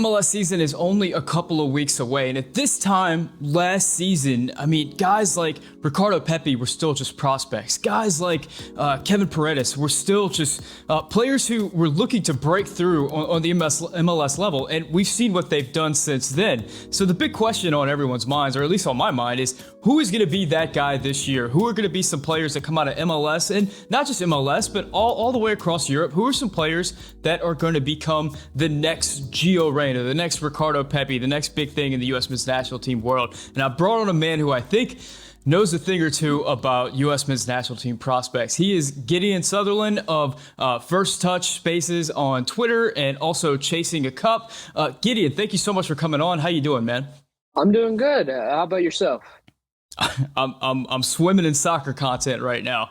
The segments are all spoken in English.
MLS season is only a couple of weeks away, and at this time last season, I mean, guys like Ricardo Pepi were still just prospects. Guys like Kevin Paredes were still just players who were looking to break through on the MLS level, and we've seen what they've done since then. So the big question on everyone's minds, or at least on my mind, is who is going to be that guy this year? Who are going to be some players that come out of MLS, and not just MLS, but all the way across Europe? Who are some players that are going to become the next Gio Reyna, the next Ricardo Pepi, the next big thing in the U.S. men's national team world? And I brought on a man who I think knows a thing or two about U.S. men's national team prospects. He is Gideon Sutherland of First Touch Spaces on Twitter and also ChasingACup. Gideon, thank you so much for coming on. How you doing, man? I'm doing good. How about yourself? I'm swimming in soccer content right now.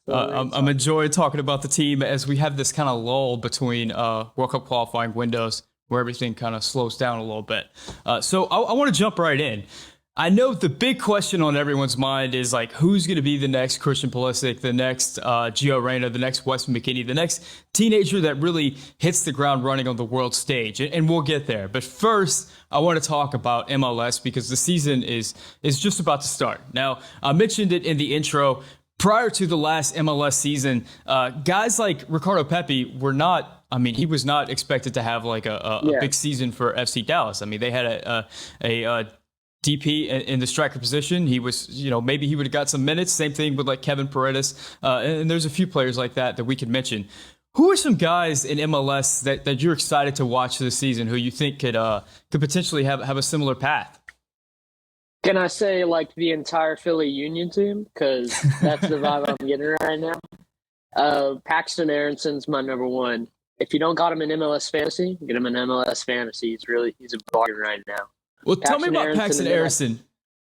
I'm enjoying talking about the team as we have this kind of lull between World Cup qualifying windows where everything kind of slows down a little bit. So I want to jump right in. I know the big question on everyone's mind is like, who's going to be the next Christian Pulisic, the next Gio Reyna, the next Weston McKennie, the next teenager that really hits the ground running on the world stage, and we'll get there. But first, I want to talk about MLS because the season is just about to start. Now, I mentioned it in the intro. Prior to the last MLS season, guys like Ricardo Pepi were not, I mean, he was not expected to have like a big season for FC Dallas. I mean, they had a DP in the striker position. He was, maybe he would have got some minutes. Same thing with like Kevin Paredes. And there's a few players like that we could mention. Who are some guys in MLS that you're excited to watch this season who you think could potentially have a similar path? Can I say like the entire Philly Union team? Because that's the vibe I'm getting right now. Paxton Aaronson's my number one. If you don't got him in MLS Fantasy, get him in MLS Fantasy. He's a bargain right now. Well, tell me about Paxton Aaronson.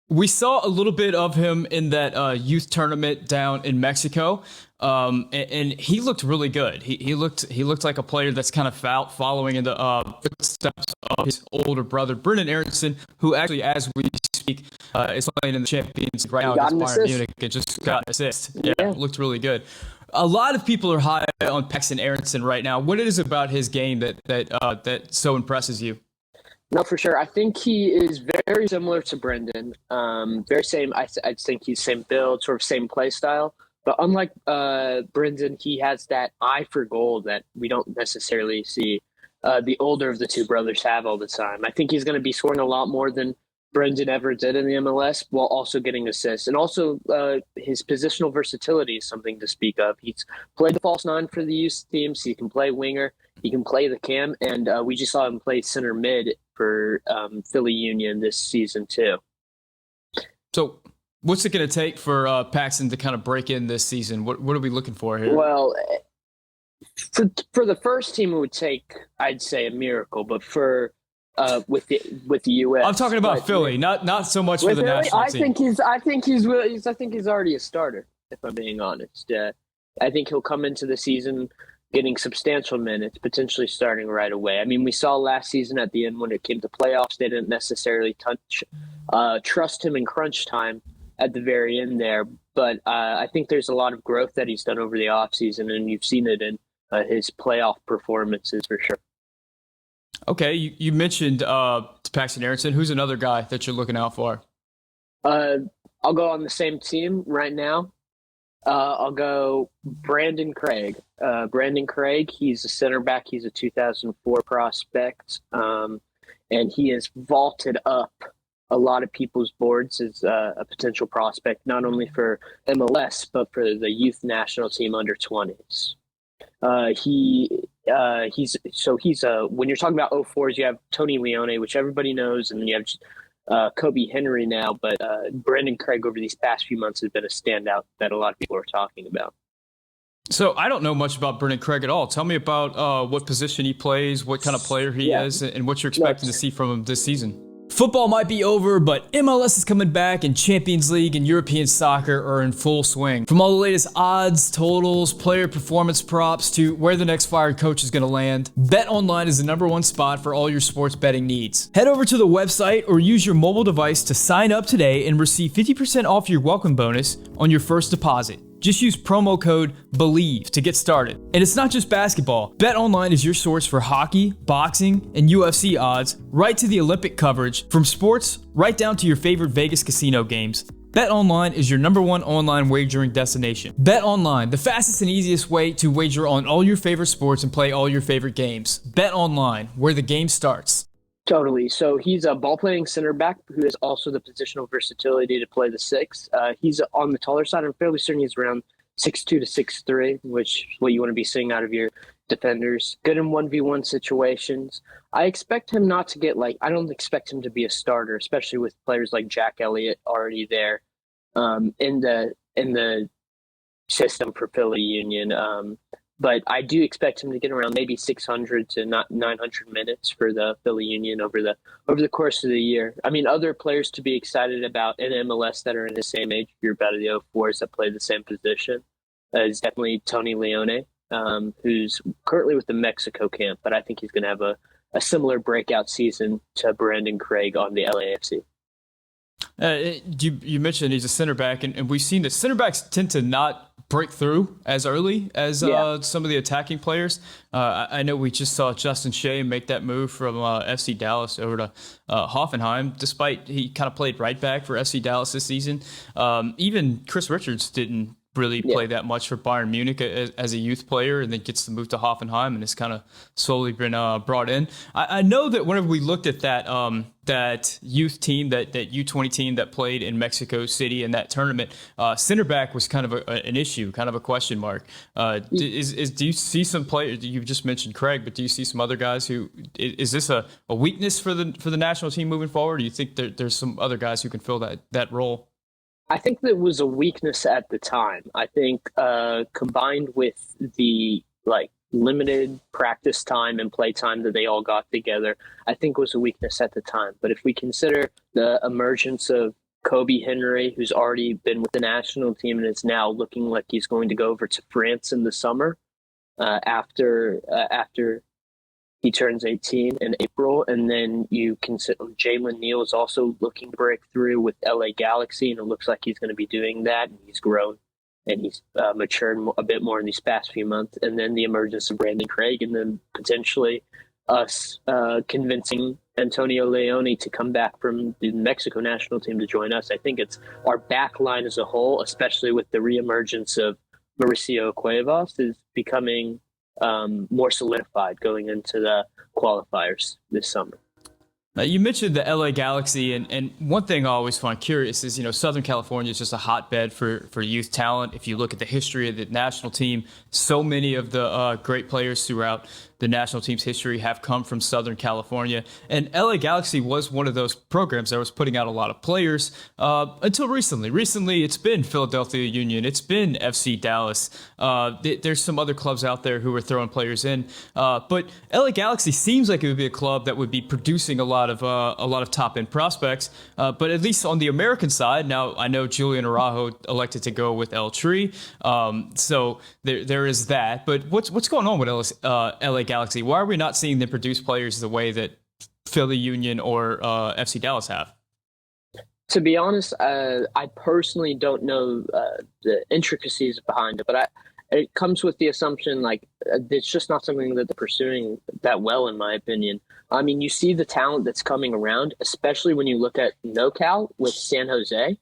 We saw a little bit of him in that youth tournament down in Mexico, and he looked really good. He looked like a player that's kind of following in the footsteps of his older brother, Brendan Aaronson, who actually, as we speak, is playing in the Champions League right now against Bayern Munich and just got an assist. Yeah, looked really good. A lot of people are high on Paxton Aaronson right now. What is it about his game that so impresses you? No, for sure. I think he is very similar to Brendan. Very same. I think he's same build, sort of same play style. But unlike Brendan, he has that eye for goal that we don't necessarily see the older of the two brothers have all the time. I think he's going to be scoring a lot more than Brendan ever did in the MLS, while also getting assists. And also his positional versatility is something to speak of. He's played the false nine for the youth teams. He can play winger. He can play the cam. And we just saw him play center mid for Philly Union this season too. So what's it going to take for Paxton to kind of break in this season? What are we looking for here? Well, for the first team, it would take, I'd say, a miracle. But for with the U.S., I'm talking about Philly, not so much for the national team. I think he's already a starter. If I'm being honest, I think he'll come into the season getting substantial minutes, potentially starting right away. I mean, we saw last season at the end when it came to playoffs, they didn't necessarily trust him in crunch time at the very end there. But I think there's a lot of growth that he's done over the offseason, and you've seen it in his playoff performances for sure. Okay, you mentioned Paxton Aaronson. Who's another guy that you're looking out for? I'll go on the same team right now. I'll go Brandon Craig. Brandon Craig, he's a center back. He's a 2004 prospect, and he has vaulted up a lot of people's boards as a potential prospect, not only for MLS, but for the youth national team under 20s. He's when you're talking about 04s, you have Tony Leone, which everybody knows, and then you have Kobe Henry now, but Brandon Craig over these past few months has been a standout that a lot of people are talking about. So I don't know much about Brandon Craig at all. Tell me about what position he plays, what kind of player he is, and what you're expecting to see from him this season. Football might be over, but MLS is coming back, and Champions League and European soccer are in full swing. From all the latest odds, totals, player performance props, to where the next fired coach is going to land, BetOnline is the #1 spot for all your sports betting needs. Head over to the website or use your mobile device to sign up today and receive 50% off your welcome bonus on your first deposit. Just use promo code BELIEVE to get started. And it's not just basketball. BetOnline is your source for hockey, boxing, and UFC odds, right to the Olympic coverage, from sports right down to your favorite Vegas casino games. BetOnline is your #1 online wagering destination. BetOnline, the fastest and easiest way to wager on all your favorite sports and play all your favorite games. BetOnline, where the game starts. Totally. So he's a ball-playing center back who has also the positional versatility to play the 6. He's on the taller side. I'm fairly certain he's around 6'2" to 6'3", which is what you want to be seeing out of your defenders. Good in 1v1 situations. I expect him not to get I don't expect him to be a starter, especially with players like Jack Elliott already there in the system for Philly Union. But I do expect him to get around maybe 600 to 900 minutes for the Philly Union over the course of the year. I mean, other players to be excited about in MLS that are in his same age group out of the 04s that play the same position is definitely Tony Leone, who's currently with the Mexico camp, but I think he's going to have a similar breakout season to Brandon Craig on the LAFC. You mentioned he's a center back, and we've seen that center backs tend to not break through as early as some of the attacking players. I know we just saw Justin Shea make that move from FC Dallas over to Hoffenheim, despite he kind of played right back for FC Dallas this season. Even Chris Richards didn't really play that much for Bayern Munich as a youth player, and then gets to move to Hoffenheim and has kind of slowly been brought in. I know that whenever we looked at that youth team, that U20 team that played in Mexico City in that tournament, center back was kind of an issue, kind of a question mark. Do you see some players? You just mentioned Craig, but do you see some other guys who is this a weakness for the national team moving forward? Or do you think there's some other guys who can fill that role? I think that was a weakness at the time. I think combined with the limited practice time and play time that they all got together, I think was a weakness at the time. But if we consider the emergence of Kobe Henry, who's already been with the national team and is now looking like he's going to go over to France in the summer after he turns 18 in April. And then you consider Jalen Neal is also looking to break through with LA Galaxy, and it looks like he's going to be doing that. And he's grown and he's matured a bit more in these past few months. And then the emergence of Brandon Craig, and then potentially us convincing Antonio Leone to come back from the Mexico national team to join us. I think it's our back line as a whole, especially with the reemergence of Mauricio Cuevas, is becoming more solidified going into the qualifiers this summer. You mentioned the LA Galaxy, and one thing I always find curious is, Southern California is just a hotbed for youth talent. If you look at the history of the national team, so many of the great players throughout the national team's history have come from Southern California. And LA Galaxy was one of those programs that was putting out a lot of players until recently. Recently, it's been Philadelphia Union. It's been FC Dallas. There's some other clubs out there who are throwing players in. But LA Galaxy seems like it would be a club that would be producing a lot of top-end prospects. But at least on the American side, now I know Julian Araujo elected to go with El Tri. So there is that. But what's going on with LA Galaxy? Why are we not seeing them produce players the way that Philly Union or FC Dallas have? To be honest, I personally don't know the intricacies behind it, but it comes with the assumption it's just not something that they're pursuing that well, in my opinion. I mean, you see the talent that's coming around, especially when you look at NoCal with San Jose.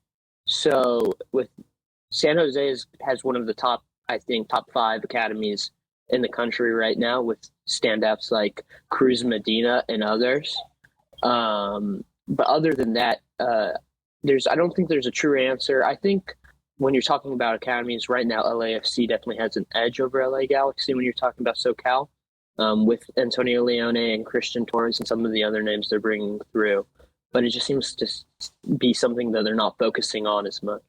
So with San Jose has one of the top 5 academies in the country right now, with standouts like Cruz Medina and others. But other than that, I don't think there's a true answer. I think when you're talking about academies right now, LAFC definitely has an edge over LA Galaxy when you're talking about SoCal, with Antonio Leone and Christian Torres and some of the other names they're bringing through. But it just seems to be something that they're not focusing on as much.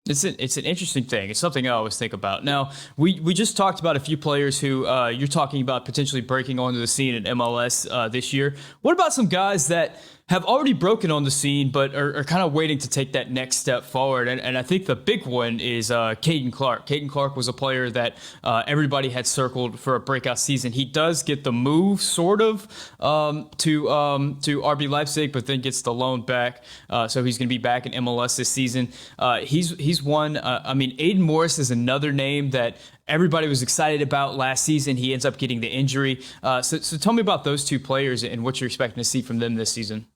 It's an interesting thing. It's something I always think about. Now, we just talked about a few players who you're talking about potentially breaking onto the scene in MLS this year. What about some guys that have already broken on the scene, but are kind of waiting to take that next step forward. And I think the big one is Caden Clark. Caden Clark was a player that everybody had circled for a breakout season. He does get the move, sort of, to RB Leipzig, but then gets the loan back. So he's going to be back in MLS this season. He's one. I mean, Aiden Morris is another name that everybody was excited about last season. He ends up getting the injury. So tell me about those two players and what you're expecting to see from them this season.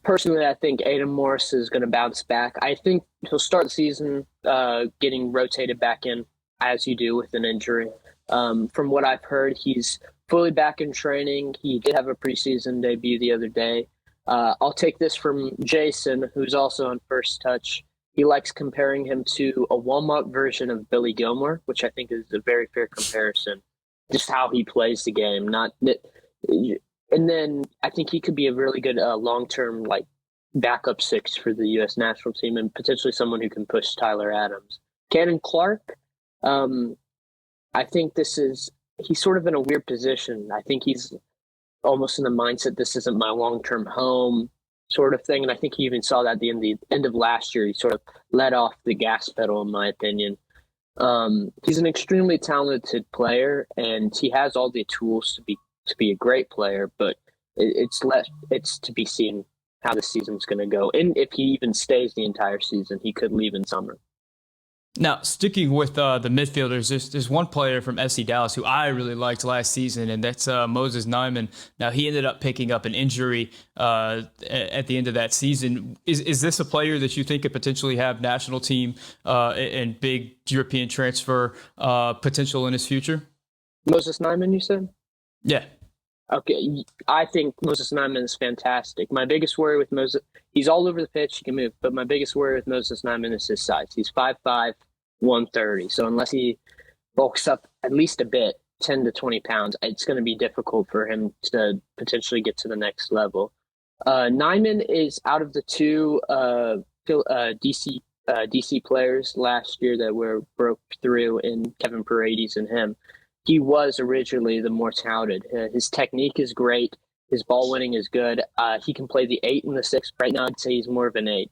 Personally, I think Aiden Morris is going to bounce back. I think he'll start the season getting rotated back in, as you do with an injury. From what I've heard, he's fully back in training. He did have a preseason debut the other day. I'll take this from Jason, who's also on First Touch. He likes comparing him to a Walmart version of Billy Gilmore, which I think is a very fair comparison. Just how he plays the game, not that. And then I think he could be a really good long-term like backup six for the U.S. national team and potentially someone who can push Tyler Adams. Caden Clark, I think he's sort of in a weird position. I think he's almost in the mindset, this isn't my long-term home sort of thing. And I think he even saw that at the end of last year. He sort of let off the gas pedal, in my opinion. He's an extremely talented player, and he has all the tools to be a great player, but it's to be seen how the season's going to go. And if he even stays the entire season, he could leave in summer. Now, sticking with the midfielders, there's one player from FC Dallas who I really liked last season, and that's Moses Nyman. Now, he ended up picking up an injury at the end of that season. Is this a player that you think could potentially have national team and big European transfer potential in his future? Moses Nyman, you said? Yeah. Okay, I think Moses Nyman is fantastic. My biggest worry with Moses, he's all over the pitch, he can move, but my biggest worry with Moses Nyman is his size. He's 5'5", 130. So unless he bulks up at least a bit, 10 to 20 pounds, it's going to be difficult for him to potentially get to the next level. Nyman is out of the two DC players last year that broke through in Kevin Paredes and him. He was originally the more touted. His technique is great. His ball winning is good. He can play the 8 and the 6. Right now, I'd say he's more of an 8.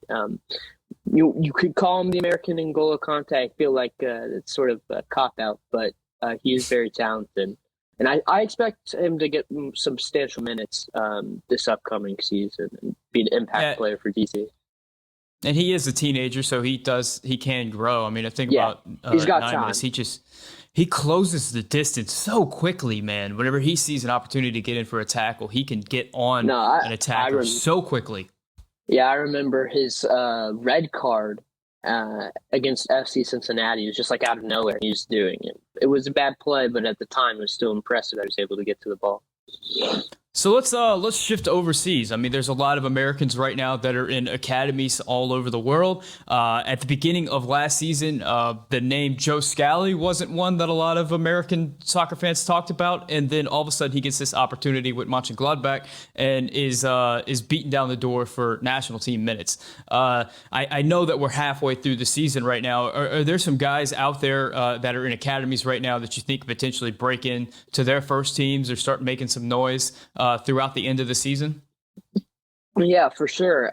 You could call him the American N'Golo Kanté. I feel like it's sort of a cop-out, but he is very talented. And I expect him to get substantial minutes this upcoming season and be an impact player for DC. And he is a teenager, so he can grow. I mean, I think about he's got Nyman, time. He closes the distance so quickly, man. Whenever he sees an opportunity to get in for a tackle, he can get on an attacker so quickly. Yeah, I remember his red card against FC Cincinnati. It was just like out of nowhere. He was doing it. It was a bad play, but at the time, it was still impressive that he was able to get to the ball. So let's shift overseas. I mean, there's a lot of Americans right now that are in academies all over the world. At the beginning of last season, the name Joe Scally wasn't one that a lot of American soccer fans talked about, and then all of a sudden he gets this opportunity with Mönchengladbach and is beaten down the door for national team minutes. I know that we're halfway through the season right now. Are there some guys out there that are in academies right now that you think potentially break in to their first teams or start making some noise throughout the end of the season? Yeah, for sure.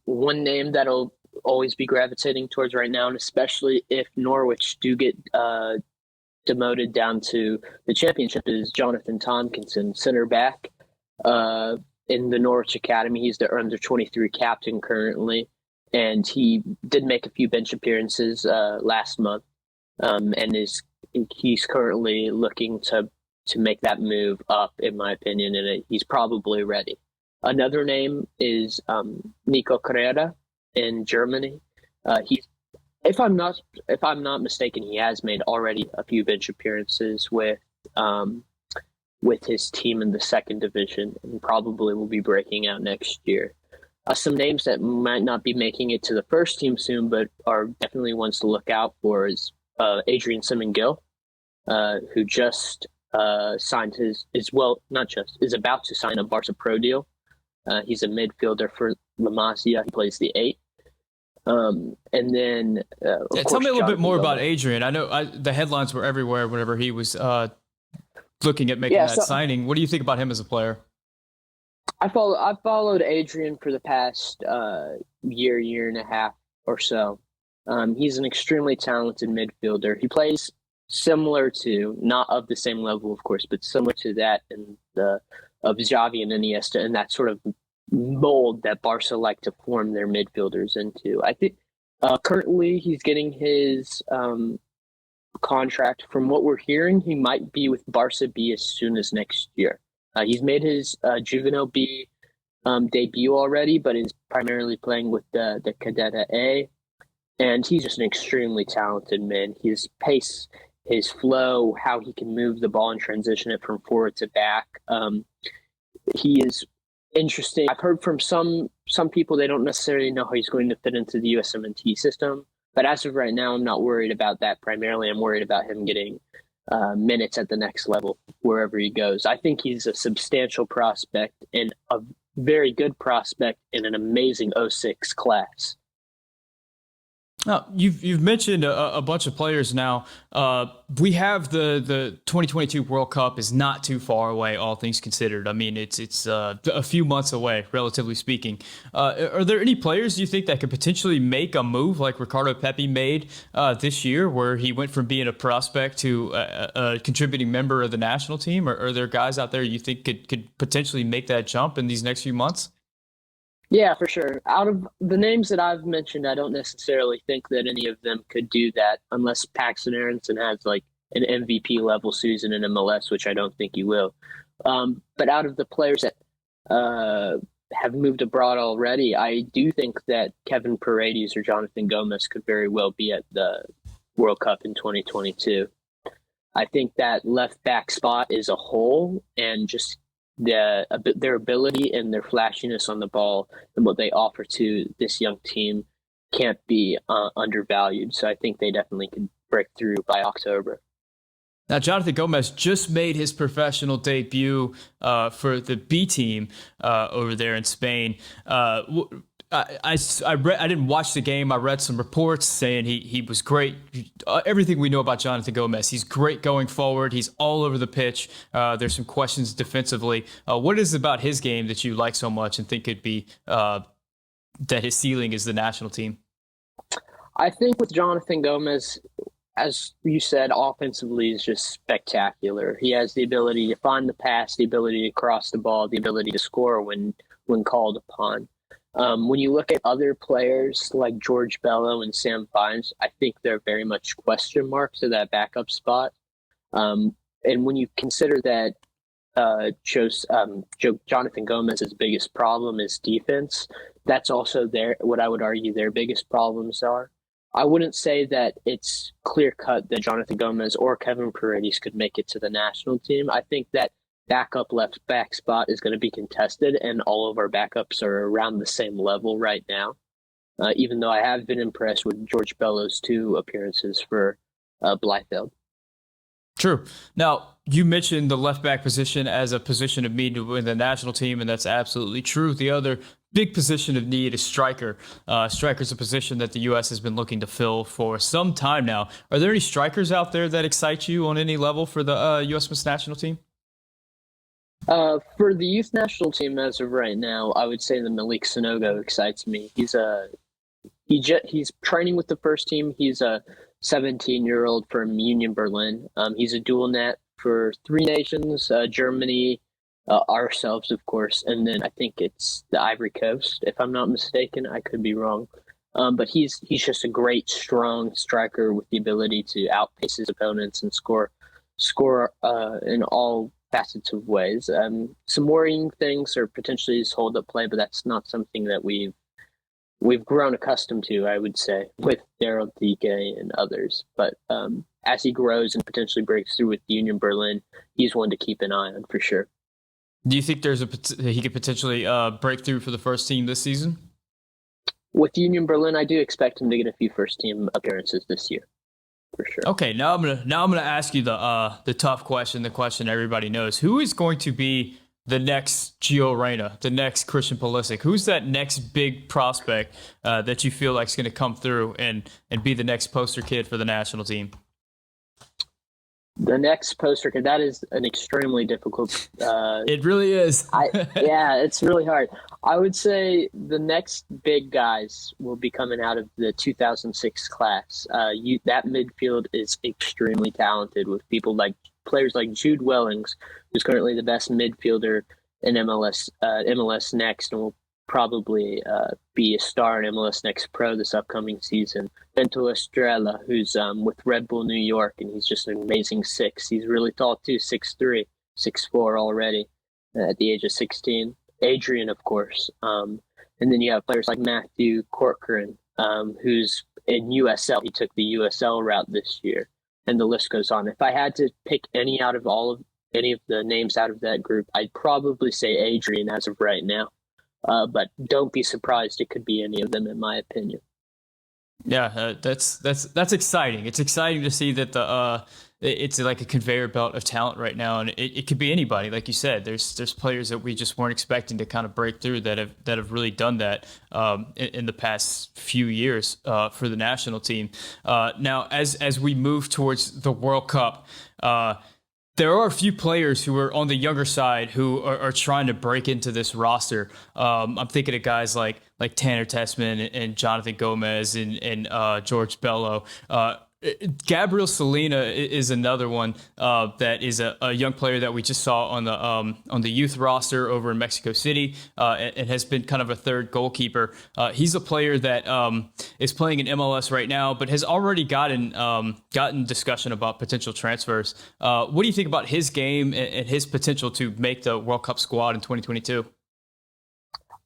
One name that'll always be gravitating towards right now, and especially if Norwich do get demoted down to the championship, is Jonathan Tompkinson, center back in the Norwich Academy. He's the under-23 captain currently, and he did make a few bench appearances last month, and he's currently looking to make that move up, in my opinion, and he's probably ready. Another name is Nico Carrera in Germany. If I'm not mistaken, he has made already a few bench appearances with his team in the second division, and probably will be breaking out next year. Some names that might not be making it to the first team soon, but are definitely ones to look out for, is Adrian Simon-Gill, who just is about to sign a Barca Pro deal. He's a midfielder for La Masia. He plays the 8. And then tell me a little bit more about Adrian. I know the headlines were everywhere whenever he was looking at making that signing. What do you think about him as a player? I've followed Adrian for the past year and a half or so. He's an extremely talented midfielder. He plays similar to, not of the same level, of course, but similar to that in the of Xavi and Iniesta, and that sort of mold that Barca like to form their midfielders into. I think currently he's getting his contract. From what we're hearing, he might be with Barca B as soon as next year. He's made his Juvenile B debut already, but is primarily playing with the Cadetta A. And he's just an extremely talented man. His pace, his flow, how he can move the ball and transition it from forward to back. He is interesting. I've heard from some people they don't necessarily know how he's going to fit into the USMNT system. But as of right now, I'm not worried about that primarily. I'm worried about him getting minutes at the next level, wherever he goes. I think he's a substantial prospect and a very good prospect in an amazing 06 class. Now, you've mentioned a bunch of players now. We have the 2022 World Cup is not too far away, all things considered. I mean, it's a few months away, relatively speaking. Are there any players you think that could potentially make a move like Ricardo Pepi made this year, where he went from being a prospect to a contributing member of the national team? Or are there guys out there you think could potentially make that jump in these next few months? Yeah, for sure. Out of the names that I've mentioned, I don't necessarily think that any of them could do that unless Paxton Aaronson has like an MVP level season in MLS, which I don't think he will. But out of the players that have moved abroad already, I do think that Kevin Paredes or Jonathan Gomez could very well be at the World Cup in 2022. I think that left back spot is a hole, and just their ability and their flashiness on the ball and what they offer to this young team can't be undervalued. So I think they definitely could break through by October. Now, Jonathan Gomez just made his professional debut for the B team over there in Spain. I didn't watch the game. I read some reports saying he was great. Everything we know about Jonathan Gomez, he's great going forward. He's all over the pitch. There's some questions defensively. What is it about his game that you like so much and think could be that his ceiling is the national team? I think with Jonathan Gomez, as you said, offensively is just spectacular. He has the ability to find the pass, the ability to cross the ball, the ability to score when called upon. When you look at other players like George Bello and Sam Fines, I think they're very much question marks at that backup spot. And when you consider that Jonathan Gomez's biggest problem is defense, that's also what I would argue their biggest problems are. I wouldn't say that it's clear cut that Jonathan Gomez or Kevin Paredes could make it to the national team. I think that backup left back spot is going to be contested, and all of our backups are around the same level right now. Even though I have been impressed with George Bello's 2 appearances for Blyfield. True. Now, you mentioned the left back position as a position of need to win the national team, and that's absolutely true. The other big position of need is striker. Striker is a position that the U.S. has been looking to fill for some time now. Are there any strikers out there that excite you on any level for the U.S. men's national team? For the youth national team as of right now, I would say the Malik Sanogo excites me. He's training with the first team. He's a 17-year-old from Union Berlin. He's a dual net for 3 nations, Germany, ourselves, of course, and then I think it's the Ivory Coast, if I'm not mistaken. I could be wrong. But he's just a great, strong striker with the ability to outpace his opponents and score in all facets of ways. Some worrying things are potentially his hold-up play, but that's not something that we've grown accustomed to, I would say, with Daryl Dike and others. But as he grows and potentially breaks through with Union Berlin, he's one to keep an eye on for sure. Do you think he could potentially break through for the first team this season? With Union Berlin, I do expect him to get a few first-team appearances this year. For sure. Okay, now I'm gonna ask you the tough question, the question everybody knows. Who is going to be the next Gio Reyna, the next Christian Pulisic? Who's that next big prospect that you feel like is going to come through and be the next poster kid for the national team? The next poster, that is an extremely difficult. It really is. Yeah, it's really hard. I would say the next big guys will be coming out of the 2006 class. That midfield is extremely talented with players like Jude Wellings, who's currently the best midfielder in MLS Next, and will probably be a star in MLS Next Pro this upcoming season. Bento Estrella, who's with Red Bull New York, and he's just an amazing 6. He's really tall too, 6'3", 6'4" already at the age of 16. Adrian, of course. And then you have players like Matthew Corcoran, who's in USL. He took the USL route this year, and the list goes on. If I had to pick any of the names out of that group, I'd probably say Adrian as of right now. But don't be surprised; it could be any of them, in my opinion. Yeah, that's exciting. It's exciting to see that it's like a conveyor belt of talent right now, and it could be anybody. Like you said, there's players that we just weren't expecting to kind of break through that have really done that in the past few years for the national team. Now, as we move towards the World Cup. There are a few players who are on the younger side who are trying to break into this roster. I'm thinking of guys like Tanner Tessman and Jonathan Gomez and George Bello. Gabriel Salina is another one that is a young player that we just saw on the youth roster over in Mexico City and has been kind of a third goalkeeper. He's a player that is playing in MLS right now, but has already gotten discussion about potential transfers. What do you think about his game and his potential to make the World Cup squad in 2022?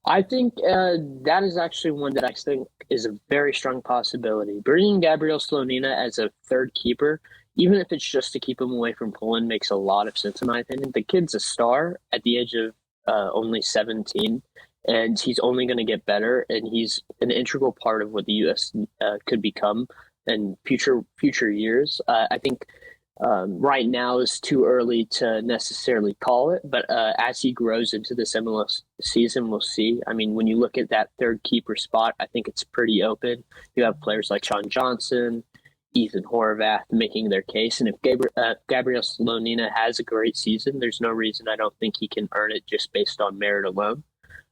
I think that is actually one that I think is a very strong possibility. Bringing Gabriel Slonina as a third keeper, even if it's just to keep him away from Poland, makes a lot of sense in my opinion. The kid's a star at the age of only 17, and he's only going to get better, and he's an integral part of what the U.S. Could become in future years. I think right now is too early to necessarily call it, but as he grows into this MLS season, we'll see. I mean, when you look at that third keeper spot, I think it's pretty open. You have players like Sean Johnson, Ethan Horvath making their case, and if Gabriel Slonina has a great season, there's no reason I don't think he can earn it just based on merit alone.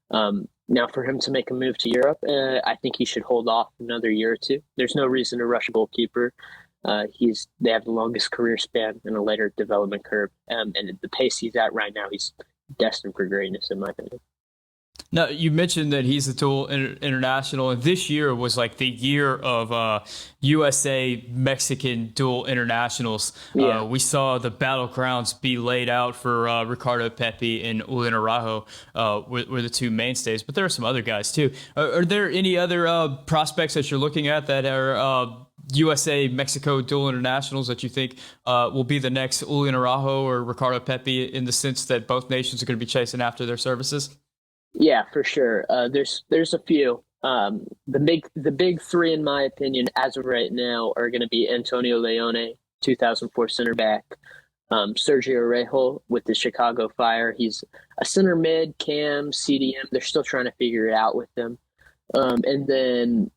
Now, for him to make a move to Europe, I think he should hold off another year or two. There's no reason to rush a goalkeeper. They have the longest career span and a later development curve. And at the pace he's at right now, he's destined for greatness, in my opinion. Now, you mentioned that he's a dual international, and this year was like the year of USA Mexican dual internationals. Yeah. We saw the battlegrounds be laid out for Ricardo Pepi and Julian Araujo were the two mainstays, but there are some other guys too. Are there any other prospects that you're looking at that are USA Mexico dual internationals that you think will be the next Julian Araujo or Ricardo Pepi, in the sense that both nations are going to be chasing after their services? Yeah, for sure. There's a few. The big three, in my opinion, as of right now, are going to be Antonio Leone, 2004 center back, Sergio Rejo with the Chicago Fire. He's a center mid, cam, CDM. They're still trying to figure it out with him. And then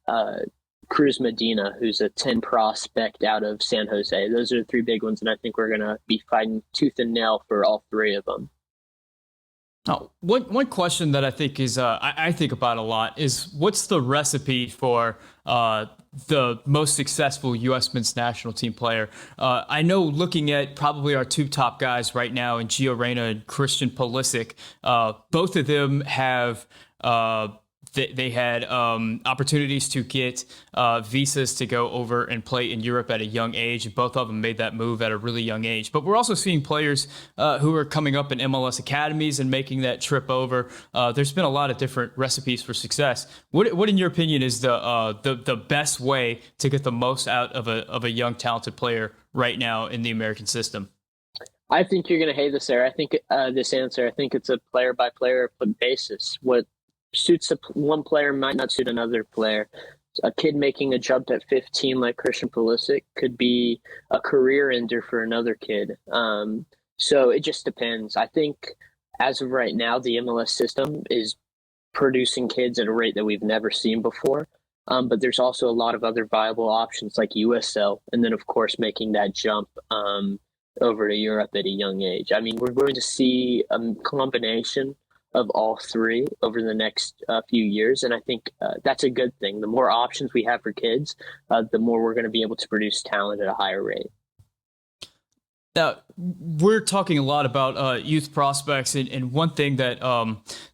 Cruz Medina, who's a 10 prospect out of San Jose. Those are the three big ones, and I think we're going to be fighting tooth and nail for all three of them. Now, one question that I think is I think about a lot is, what's the recipe for the most successful U.S. men's national team player? I know, looking at probably our two top guys right now in Gio Reyna and Christian Pulisic, both of them have they had opportunities to get visas to go over and play in Europe at a young age. Both of them made that move at a really young age. But we're also seeing players who are coming up in MLS academies and making that trip over. There's been a lot of different recipes for success. What in your opinion, is the best way to get the most out of a young, talented player right now in the American system? I think you're going to hate this answer. I think it's a player-by-player basis. What suits one player might not suit another player. A kid making a jump at 15 like Christian Pulisic could be a career ender for another kid. So it just depends. I think as of right now, the MLS system is producing kids at a rate that we've never seen before. But there's also a lot of other viable options like USL, and then of course making that jump over to Europe at a young age. I mean, we're going to see a combination of all three over the next few years, and I think that's a good thing. The more options we have for kids, the more we're going to be able to produce talent at a higher rate. Now, we're talking a lot about youth prospects, and one thing that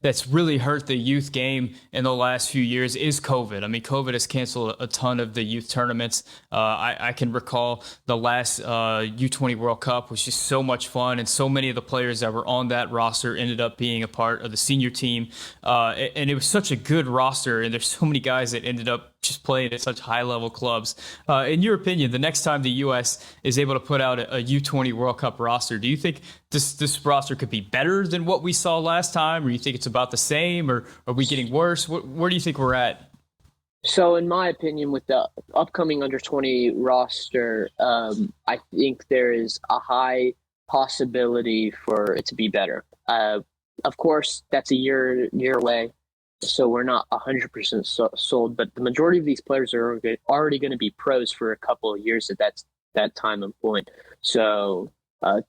that's really hurt the youth game in the last few years is COVID. I mean, COVID has canceled a ton of the youth tournaments. I can recall the last U20 World Cup was just so much fun, and so many of the players that were on that roster ended up being a part of the senior team. And it was such a good roster, and there's so many guys that ended up just playing at such high-level clubs. In your opinion, the next time the U.S. is able to put out a U20 World Cup roster, do you think this roster could be better than what we saw last time, or you think it's about the same, or are we getting worse? Where do you think we're at? So, in my opinion, with the upcoming under-20 roster, I think there is a high possibility for it to be better. Of course, that's a year away. So we're not 100% sold, but the majority of these players are already going to be pros for a couple of years at that time and point. So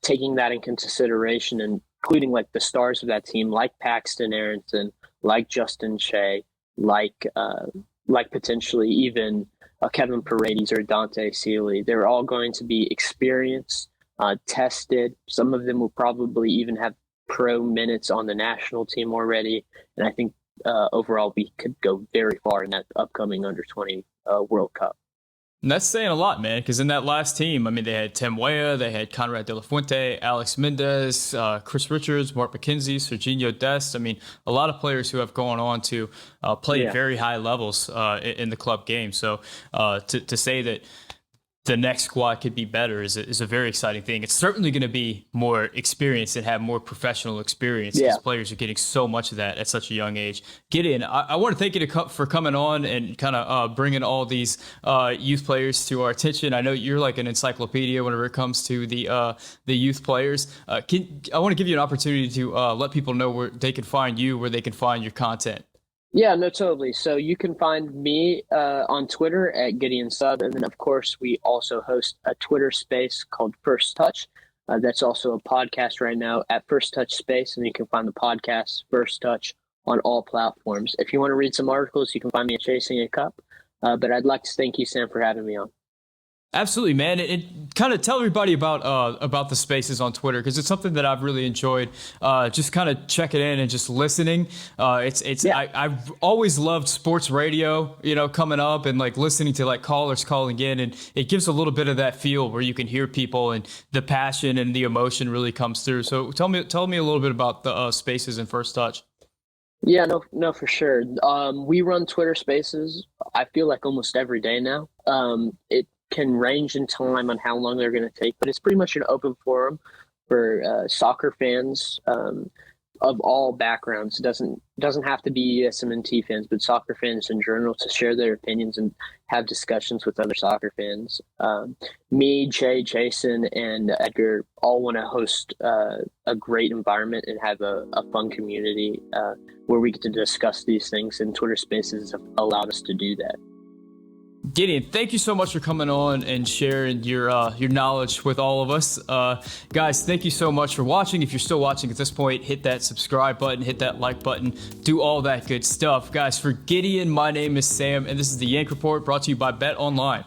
taking that in consideration, and including like the stars of that team, like Paxton, Aaronson, like Justin Shea, like potentially even Kevin Paredes or Dante Sealy, they're all going to be experienced, tested. Some of them will probably even have pro minutes on the national team already, and I think overall we could go very far in that upcoming under-20 World Cup. And that's saying a lot, man, because in that last team, I mean, they had Tim Weah, they had Conrad De La Fuente, Alex Mendez, Chris Richards, Mark McKenzie, Serginho Dest. I mean, a lot of players who have gone on to play at very high levels in the club game. So to say that the next squad could be better is a very exciting thing. It's certainly going to be more experienced and have more professional experience because players are getting so much of that at such a young age. Gideon, I want to thank you for coming on and kind of bringing all these youth players to our attention. I know you're like an encyclopedia whenever it comes to the youth players. I want to give you an opportunity to let people know where they can find you, where they can find your content. Yeah, no, totally. So you can find me on Twitter at Gideon Sub, and then of course we also host a Twitter space called First Touch. That's also a podcast right now at First Touch Space, and you can find the podcast First Touch on all platforms. If you want to read some articles, you can find me at ChasingACup. But I'd like to thank you, Sam, for having me on. Absolutely, man. And kind of tell everybody about the spaces on Twitter, because it's something that I've really enjoyed. Just kind of checking in and just listening. I've always loved sports radio, coming up and like listening to like callers calling in, and it gives a little bit of that feel where you can hear people and the passion and the emotion really comes through. So tell me a little bit about the spaces in First Touch. Yeah, no, for sure. We run Twitter spaces, I feel like almost every day now. It can range in time on how long they're going to take, but it's pretty much an open forum for soccer fans of all backgrounds. It doesn't have to be USMNT fans, but soccer fans in general, to share their opinions and have discussions with other soccer fans. Me, Jay, Jason, and Edgar all want to host a great environment and have a fun community where we get to discuss these things, and Twitter Spaces have allowed us to do that. Gideon, thank you so much for coming on and sharing your knowledge with all of us. Guys, thank you so much for watching. If you're still watching at this point, hit that subscribe button, hit that like button, do all that good stuff. Guys, for Gideon, my name is Sam, and this is the Yank Report brought to you by Bet Online.